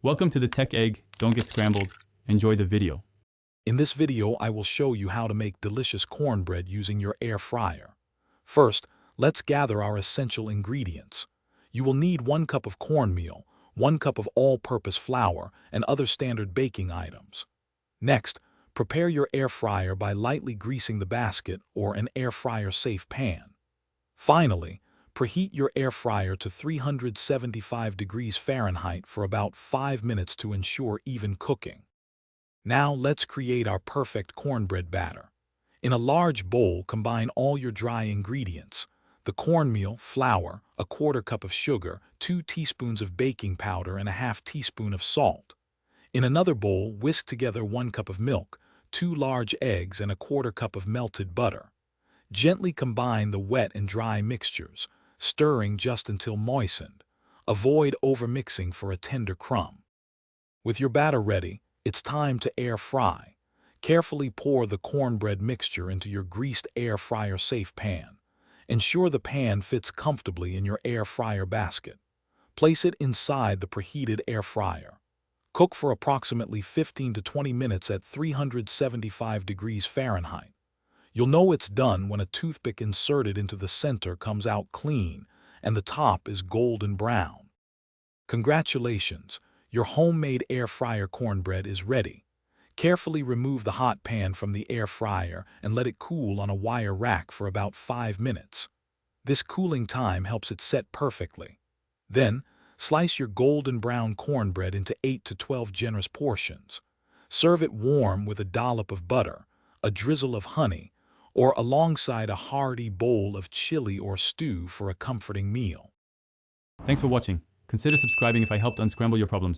Welcome to the Tech Egg. Don't get scrambled. Enjoy the video. In this video, I will show you how to make delicious cornbread using your air fryer. First, let's gather our essential ingredients. You will need 1 cup of cornmeal, 1 cup of all-purpose flour, and other standard baking items. Next, prepare your air fryer by lightly greasing the basket or an air fryer safe pan. Finally, preheat your air fryer to 375 degrees Fahrenheit for about 5 minutes to ensure even cooking. Now let's create our perfect cornbread batter. In a large bowl, combine all your dry ingredients: the cornmeal, flour, a 1/4 cup of sugar, 2 teaspoons of baking powder, and a 1/2 teaspoon of salt. In another bowl, whisk together 1 cup of milk, 2 large eggs, and a 1/4 cup of melted butter. Gently combine the wet and dry mixtures, stirring just until moistened. Avoid overmixing for a tender crumb. With your batter ready, it's time to air fry. Carefully pour the cornbread mixture into your greased air fryer safe pan. Ensure the pan fits comfortably in your air fryer basket. Place it inside the preheated air fryer. Cook for approximately 15 to 20 minutes at 375 degrees Fahrenheit. You'll know it's done when a toothpick inserted into the center comes out clean and the top is golden brown. Congratulations! Your homemade air fryer cornbread is ready. Carefully remove the hot pan from the air fryer and let it cool on a wire rack for about 5 minutes. This cooling time helps it set perfectly. Then, slice your golden brown cornbread into 8 to 12 generous portions. Serve it warm with a dollop of butter, a drizzle of honey, or alongside a hearty bowl of chili or stew for a comforting meal. Thanks for watching. Consider subscribing if I helped unscramble your problems.